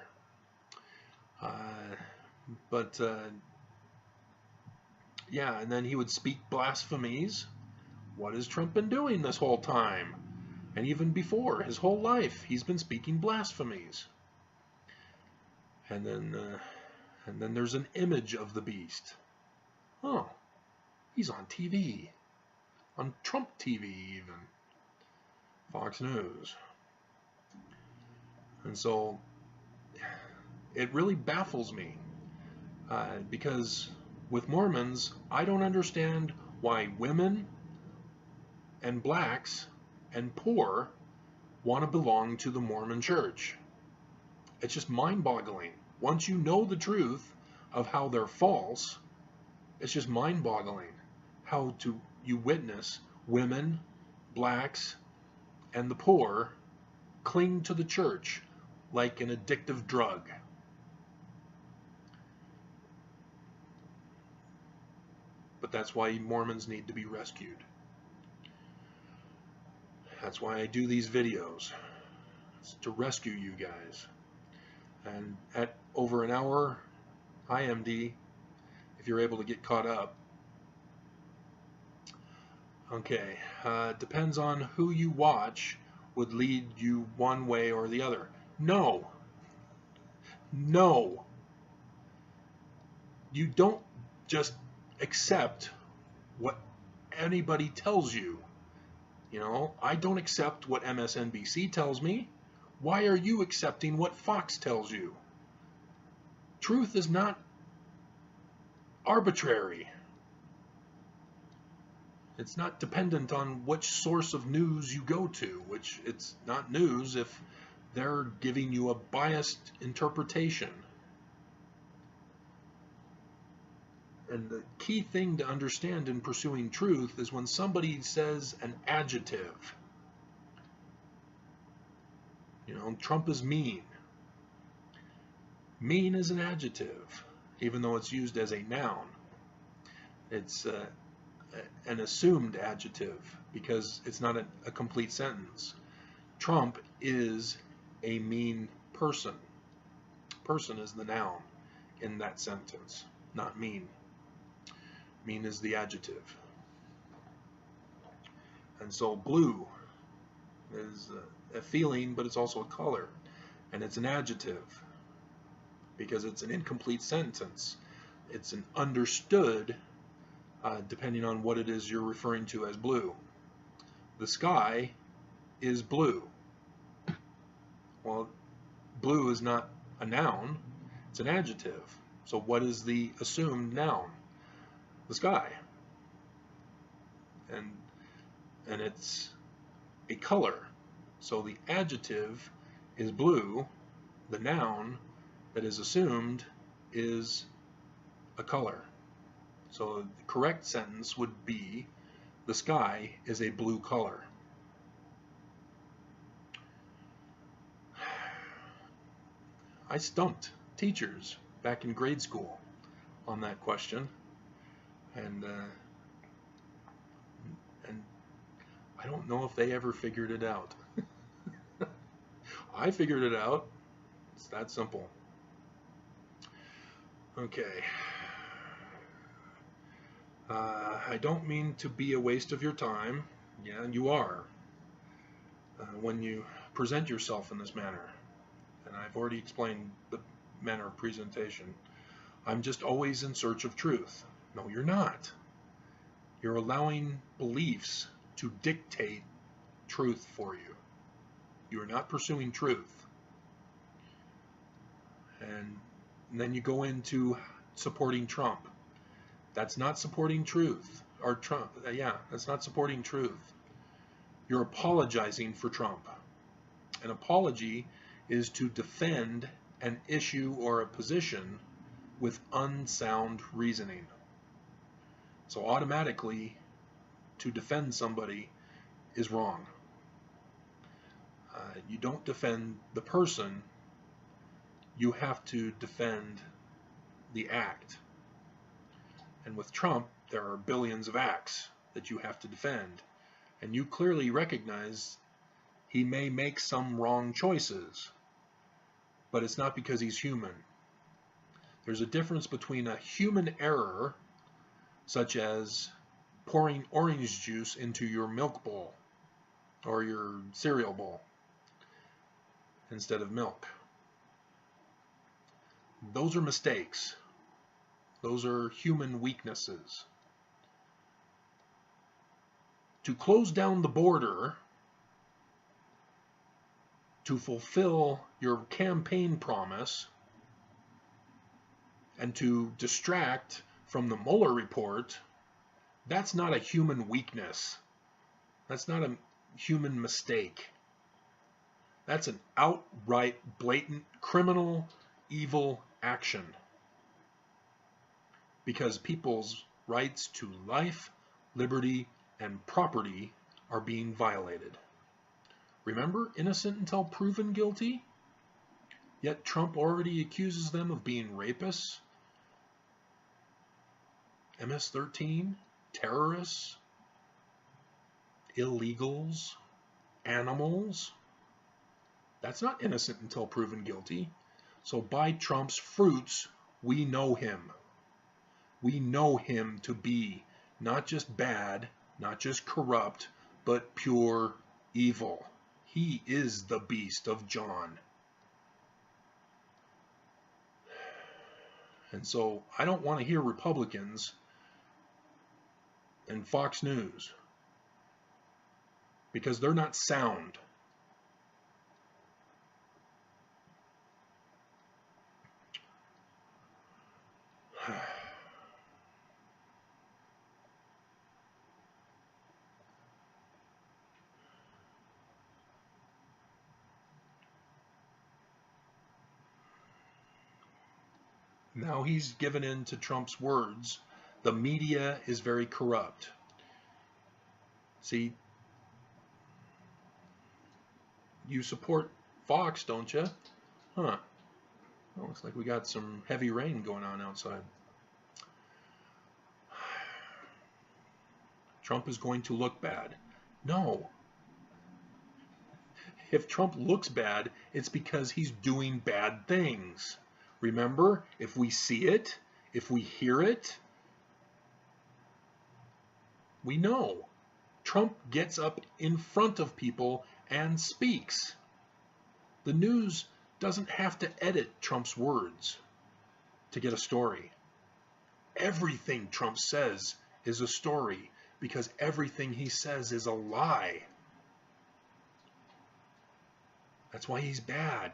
Yeah, and then he would speak blasphemies. What has Trump been doing this whole time? And even before, his whole life, he's been speaking blasphemies. And then there's an image of the beast. Oh, he's on TV. On Trump TV even. Fox News. And so it really baffles me because with Mormons, I don't understand why women and blacks and poor want to belong to the Mormon church. It's just mind-boggling. Once you know the truth of how they're false, it's just mind-boggling how you witness women, blacks, and the poor cling to the church like an addictive drug. But that's why Mormons need to be rescued. That's why I do these videos. It's to rescue you guys. And at over an hour IMD, if you're able to get caught up. Okay, depends on who you watch would lead you one way or the other. No. No. You don't just accept what anybody tells you. You know, I don't accept what MSNBC tells me. Why are you accepting what Fox tells you? Truth is not arbitrary. It's not dependent on which source of news you go to, which it's not news if they're giving you a biased interpretation. And the key thing to understand in pursuing truth is when somebody says an adjective. You know, Trump is mean. Mean is an adjective, even though it's used as a noun. It's an assumed adjective because it's not a complete sentence. Trump is a mean person. Person is the noun in that sentence, not mean. Mean is the adjective. And so blue is a feeling, but it's also a color. And it's an adjective because it's an incomplete sentence. It's an understood, depending on what it is you're referring to as blue. The sky is blue. Well, blue is not a noun, it's an adjective. So what is the assumed noun? The sky. And it's a color. So the adjective is blue. The noun that is assumed is a color. So the correct sentence would be, the sky is a blue color. I stumped teachers back in grade school on that question, and I don't know if they ever figured it out. I figured it out. It's that simple. Okay. I don't mean to be a waste of your time. Yeah, you are. When you present yourself in this manner. And I've already explained the manner of presentation. I'm just always in search of truth. No, you're not. You're allowing beliefs to dictate truth for you. You are not pursuing truth. And then you go into supporting Trump. That's not supporting truth. Or Trump, that's not supporting truth. You're apologizing for Trump. An apology is to defend an issue or a position with unsound reasoning. So automatically, to defend somebody is wrong. You don't defend the person, you have to defend the act. And with Trump, there are billions of acts that you have to defend. And you clearly recognize he may make some wrong choices, but it's not because he's human. There's a difference between a human error, such as pouring orange juice into your milk bowl or your cereal bowl instead of milk. Those are mistakes. Those are human weaknesses. To close down the border, to fulfill your campaign promise, and to distract from the Mueller report, that's not a human weakness. That's not a human mistake. That's an outright, blatant, criminal, evil action. Because people's rights to life, liberty, and property are being violated. Remember, innocent until proven guilty? Yet Trump already accuses them of being rapists, MS-13, terrorists, illegals, animals. That's not innocent until proven guilty. So by Trump's fruits, we know him. We know him to be not just bad, not just corrupt, but pure evil. He is the beast of John. And so I don't want to hear Republicans and Fox News, because they're not sound. Now he's given in to Trump's words. The media is very corrupt. See, you support Fox, don't you? Huh. Well, looks like we got some heavy rain going on outside. Trump is going to look bad. No. If Trump looks bad, it's because he's doing bad things. Remember, if we see it, if we hear it, we know. Trump gets up in front of people and speaks. The news doesn't have to edit Trump's words to get a story. Everything Trump says is a story because everything he says is a lie. That's why he's bad.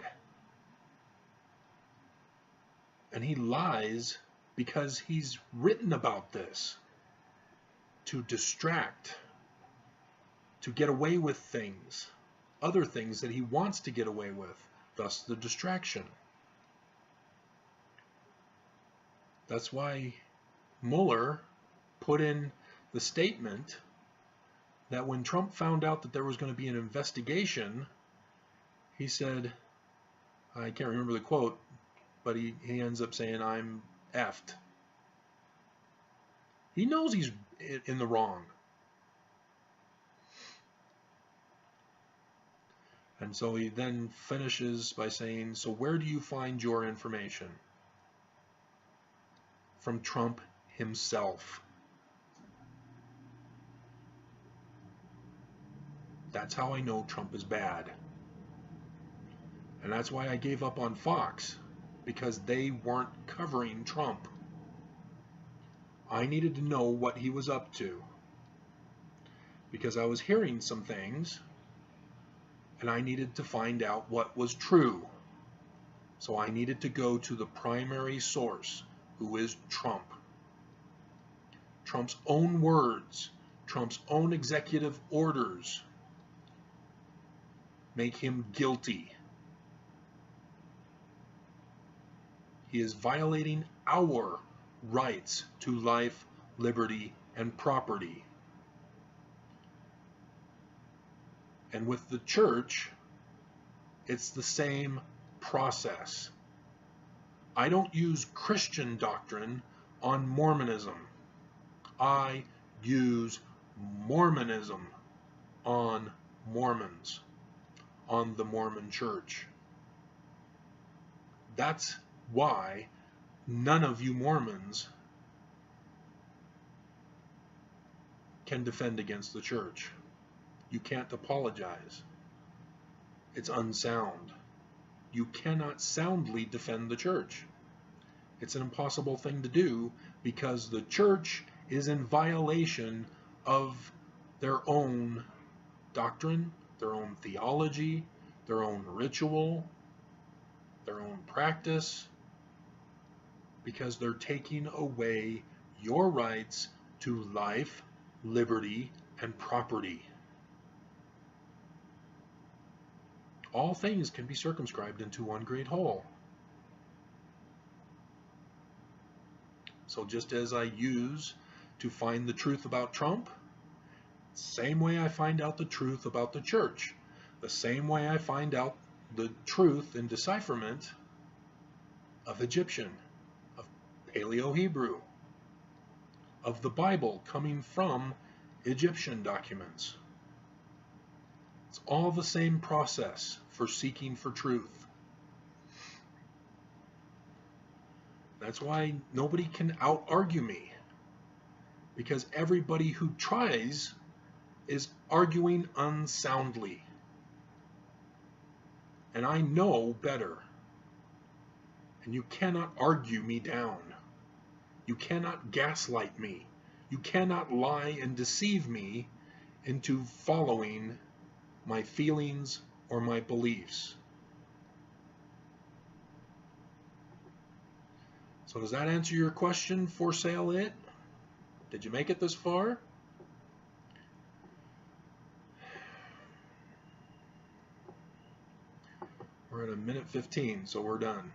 And he lies because he's written about this to distract, to get away with things, other things that he wants to get away with, thus the distraction. That's why Mueller put in the statement that when Trump found out that there was going to be an investigation, he said, I can't remember the quote, but he ends up saying, I'm effed. He knows he's in the wrong. And so he then finishes by saying, so where do you find your information? From Trump himself. That's how I know Trump is bad. And that's why I gave up on Fox, because they weren't covering Trump. I needed to know what he was up to, because I was hearing some things, and I needed to find out what was true. So I needed to go to the primary source, who is Trump. Trump's own words, Trump's own executive orders make him guilty. He is violating our rights to life, liberty, and property. And with the church, it's the same process. I don't use Christian doctrine on Mormonism. I use Mormonism on Mormons, on the Mormon church. That's why none of you Mormons can defend against the church. You can't apologize. It's unsound. You cannot soundly defend the church. It's an impossible thing to do because the church is in violation of their own doctrine, their own theology, their own ritual, their own practice, because they're taking away your rights to life, liberty, and property. All things can be circumscribed into one great whole. So just as I use to find the truth about Trump, same way I find out the truth about the church, the same way I find out the truth and decipherment of Egyptian, of Paleo-Hebrew, of the Bible coming from Egyptian documents. It's all the same process for seeking for truth. That's why nobody can out-argue me, because everybody who tries is arguing unsoundly. And I know better. And you cannot argue me down. You cannot gaslight me. You cannot lie and deceive me into following my feelings or my beliefs. So does that answer your question, 4saleit? Did you make it this far? We're at 1:15, so we're done.